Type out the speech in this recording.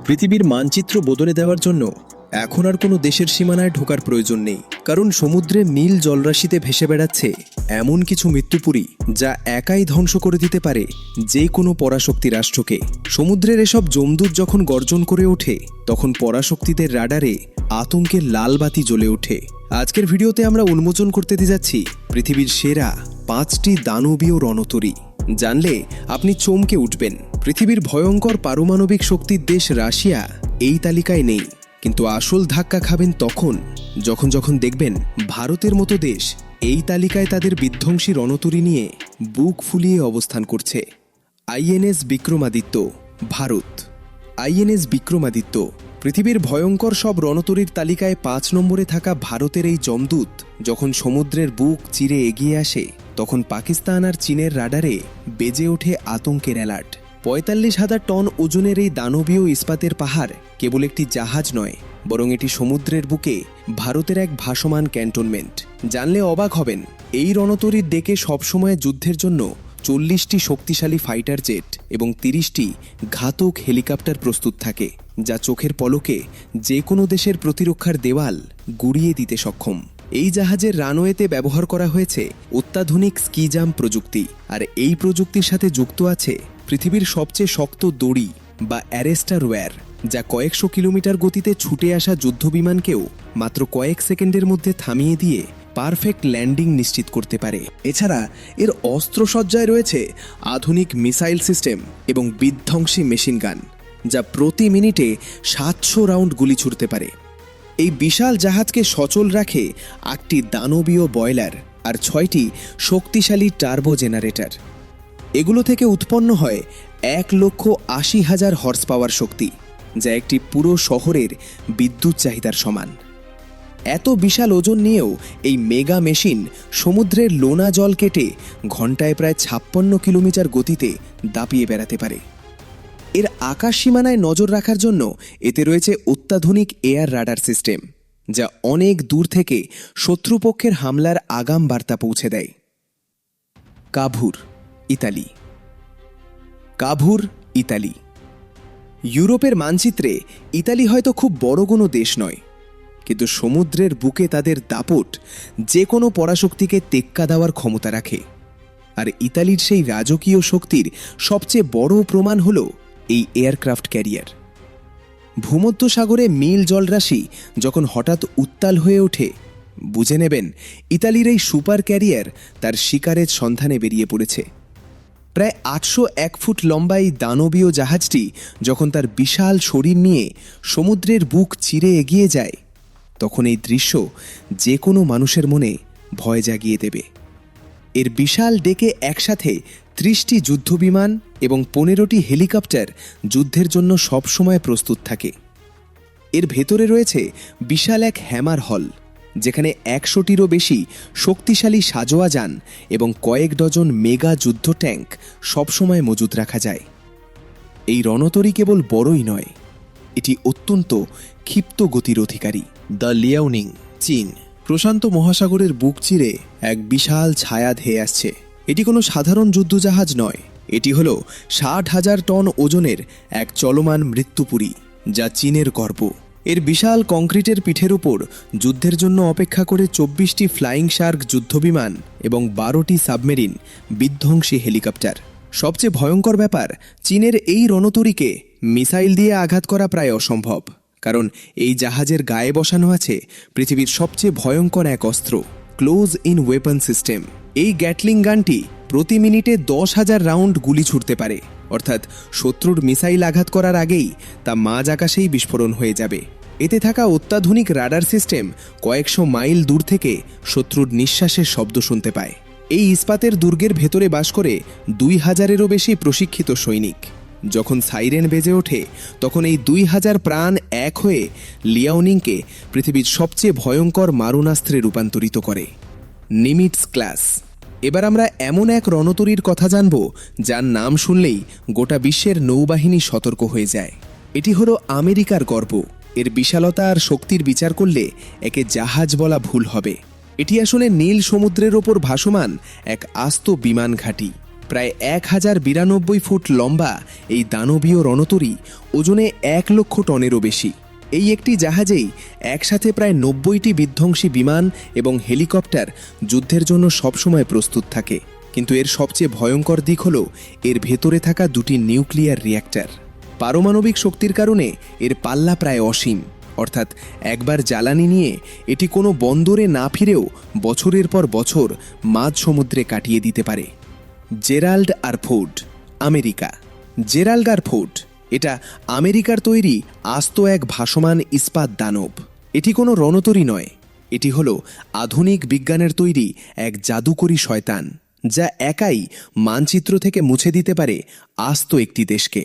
পৃথিবীর মানচিত্র বদলে দেওয়ার জন্য এখন আর কোনো দেশের সীমানায় ঢোকার প্রয়োজন নেই, কারণ সমুদ্রে নীল জলরাশিতে ভেসে বেড়াচ্ছে এমন কিছু মৃত্যুপুরী যা একাই ধ্বংস করে দিতে পারে যে কোনো পরাশক্তি রাষ্ট্রকে। সমুদ্রের এসব জমদূত যখন গর্জন করে ওঠে, তখন পরাশক্তিদের রাডারে আতঙ্কের লাল বাতি জ্বলে ওঠে। আজকের ভিডিওতে আমরা উন্মোচন করতে যাচ্ছি পৃথিবীর সেরা 5টি দানবীয় রণতরী। জানলে আপনি চমকে উঠবেন। পৃথিবীর ভয়ঙ্কর পারমাণবিক শক্তির দেশ রাশিয়া এই তালিকায় নেই, কিন্তু আসল ধাক্কা খাবেন তখন যখন দেখবেন ভারতের মতো দেশ এই তালিকায় তাদের বিধ্বংসী রণতরী নিয়ে বুক ফুলিয়ে অবস্থান করছে। আইএনএস বিক্রমাদিত্য, ভারত। আইএনএস বিক্রমাদিত্য পৃথিবীর ভয়ঙ্কর সব রণতরীর তালিকায় 5 নম্বরে থাকা ভারতের এই জমদূত যখন সমুদ্রের বুক চিরে এগিয়ে আসে, তখন পাকিস্তান আর চীনের রাডারে বেজে ওঠে আতঙ্কের অ্যালার্ট। ৪৫,০০০ টন ওজনের এই দানবীয় ইস্পাতের পাহাড় কেবল একটি জাহাজ নয়, বরং এটি সমুদ্রের বুকে ভারতের এক ভাসমান ক্যান্টনমেন্ট। জানলে অবাক হবেন, এই রণতরীর ডেকে সবসময় যুদ্ধের জন্য ৪০টি শক্তিশালী ফাইটার জেট এবং ৩০টি ঘাতক হেলিকপ্টার প্রস্তুত থাকে, যা চোখের পলকে যে কোনো দেশের প্রতিরক্ষার দেওয়াল গুড়িয়ে দিতে সক্ষম। এই জাহাজের রানওয়েতে ব্যবহার করা হয়েছে অত্যাধুনিক স্কি জাম্প প্রযুক্তি, আর এই প্রযুক্তির সাথে যুক্ত আছে পৃথিবীর সবচেয়ে শক্ত দড়ি বা অ্যারেস্টার ওয়্যার, যা কয়েকশো কিলোমিটার গতিতে ছুটে আসা যুদ্ধবিমানকেও মাত্র কয়েক সেকেন্ডের মধ্যে থামিয়ে দিয়ে পারফেক্ট ল্যান্ডিং নিশ্চিত করতে পারে। এছাড়া এর অস্ত্রসজ্জায় রয়েছে আধুনিক মিসাইল সিস্টেম এবং বিধ্বংসী মেশিন গান, যা প্রতি মিনিটে ৭০০ রাউন্ড গুলি ছুড়তে পারে। এই বিশাল জাহাজকে সচল রাখে 8টি দানবীয় বয়লার আর 6টি শক্তিশালী টার্বো জেনারেটর। এগুলো থেকে উৎপন্ন হয় ১,৮০,০০০ হর্স পাওয়ার শক্তি, যা একটি পুরো শহরের বিদ্যুৎ চাহিদার সমান। এত বিশাল ওজন নিয়েও এই মেগা মেশিন সমুদ্রের লোনা জল কেটে ঘন্টায় প্রায় ৫৬ কিলোমিটার গতিতে দাপিয়ে বেড়াতে পারে। এর আকাশ সীমানায় নজর রাখার জন্য এতে রয়েছে অত্যাধুনিক এয়ার রাডার সিস্টেম, যা অনেক দূর থেকে শত্রুপক্ষের হামলার আগাম বার্তা পৌঁছে দেয়। কাভুর, ইতালি। কাভুর, ইতালি। ইউরোপের মানচিত্রে ইতালি হয়তো খুব বড় কোনো দেশ নয়, কিন্তু সমুদ্রের বুকে তাদের দাপট যে কোনো পরাশক্তিকে টেক্কা দেওয়ার ক্ষমতা রাখে। আর ইতালির সেই রাজকীয় শক্তির সবচেয়ে বড় প্রমাণ হল এই এয়ারক্রাফট ক্যারিয়ার। ভূমধ্যসাগরে নীল জলরাশি যখন হঠাৎ উত্তাল হয়ে ওঠে, বুঝে নেবেন ইতালির এই সুপার ক্যারিয়ার তার শিকারের সন্ধানে বেরিয়ে পড়েছে। প্রায় ৮০১ ফুট লম্বা এই দানবীয় জাহাজটি যখন তার বিশাল শরীর নিয়ে সমুদ্রের বুক চিরে এগিয়ে যায়, তখন এই দৃশ্য যে কোনো মানুষের মনে ভয় জাগিয়ে দেবে। এর বিশাল ডেকে একসাথে ৩০টি যুদ্ধবিমান এবং ১৫টি হেলিকপ্টার যুদ্ধের জন্য সবসময় প্রস্তুত থাকে। এর ভেতরে রয়েছে বিশাল এক হ্যামার হল, যেখানে ১০০টিরও বেশি শক্তিশালী সাজোয়া যান এবং কয়েক ডজন মেগা যুদ্ধ ট্যাঙ্ক সবসময় মজুত রাখা যায়। এই রণতরী কেবল বড়ই নয়, এটি অত্যন্ত ক্ষিপ্ত গতির অধিকারী। দ্য লিয়াওনিং, চীন। প্রশান্ত মহাসাগরের বুক চিরে এক বিশাল ছায়া ধেয়ে আসছে। এটি কোনো সাধারণ যুদ্ধজাহাজ নয়, এটি হল ৬০,০০০ টন ওজনের এক চলমান মৃত্যুপুরী, যা চীনের গর্ব। এর বিশাল কংক্রিটের পিঠের উপর যুদ্ধের জন্য অপেক্ষা করে ২৪টি ফ্লাইং শার্ক যুদ্ধবিমান এবং ১২টি সাবমেরিন বিধ্বংসী হেলিকপ্টার। সবচেয়ে ভয়ঙ্কর ব্যাপার, চীনের এই রণতরীকে মিসাইল দিয়ে আঘাত করা প্রায় অসম্ভব, কারণ এই জাহাজের গায়ে বসানো আছে পৃথিবীর সবচেয়ে ভয়ঙ্কর এক অস্ত্র, ক্লোজ ইন ওয়েপন সিস্টেম। এই গ্যাটলিং গানটি প্রতি মিনিটে ১০,০০০ রাউন্ড গুলি ছুড়তে পারে, অর্থাৎ শত্রুর মিসাইল আঘাত করার আগেই তা মাঝ আকাশেই বিস্ফোরণ হয়ে যাবে। এতে থাকা অত্যাধুনিক রাডার সিস্টেম কয়েকশো মাইল দূর থেকে শত্রুর নিঃশ্বাসের শব্দ শুনতে পায়। এই ইস্পাতের দুর্গের ভেতরে বাস করে ২,০০০-এরও বেশি প্রশিক্ষিত সৈনিক। যখন সাইরেন বেজে ওঠে, তখন এই ২,০০০ প্রাণ এক হয়ে লিয়াওনিংকে পৃথিবীর সবচেয়ে ভয়ঙ্কর মারণাস্ত্রে রূপান্তরিত করে। Nimitz class. এবার আমরা এমন এক রণতরীর কথা জানব যার নাম শুনলেই গোটা বিশ্বের নৌবাহিনী সতর্ক হয়ে যায়। এটি হলো আমেরিকার গর্ব। এর বিশালতা আর শক্তির বিচার করলে একে জাহাজ বলা ভুল হবে। এটি আসলে নীল সমুদ্রের ওপর ভাসমান এক আস্ত বিমান ঘাঁটি। প্রায় 1092 ফুট লম্বা এই দানবীয় রণতরী ওজনে 1 লক্ষ টনেরও বেশি। এই একটি জাহাজেই একসাথে প্রায় 90টি বিধ্বংসী বিমান এবং হেলিকপ্টার যুদ্ধের জন্য সবসময় প্রস্তুত থাকে। কিন্তু এর সবচেয়ে ভয়ঙ্কর দিক হল এর ভেতরে থাকা দুটি নিউক্লিয়ার রিয়্যাক্টর। পারমাণবিক শক্তির কারণে এর পাল্লা প্রায় অসীম, অর্থাৎ একবার জ্বালানি নিয়ে এটি কোনো বন্দরে না ফিরেও বছরের পর বছর মাঝ সমুদ্রে কাটিয়ে দিতে পারে। Gerald R Ford, America. Gerald R Ford এটা আমেরিকার তৈরি আস্ত এক ভাসমান ইস্পাত দানব। এটি কোনো রণতরী নয়, এটি হলো আধুনিক বিজ্ঞানের তৈরি এক জাদুকরী শয়তান, যা একাই মানচিত্র থেকে মুছে দিতে পারে আস্ত একটি দেশকে।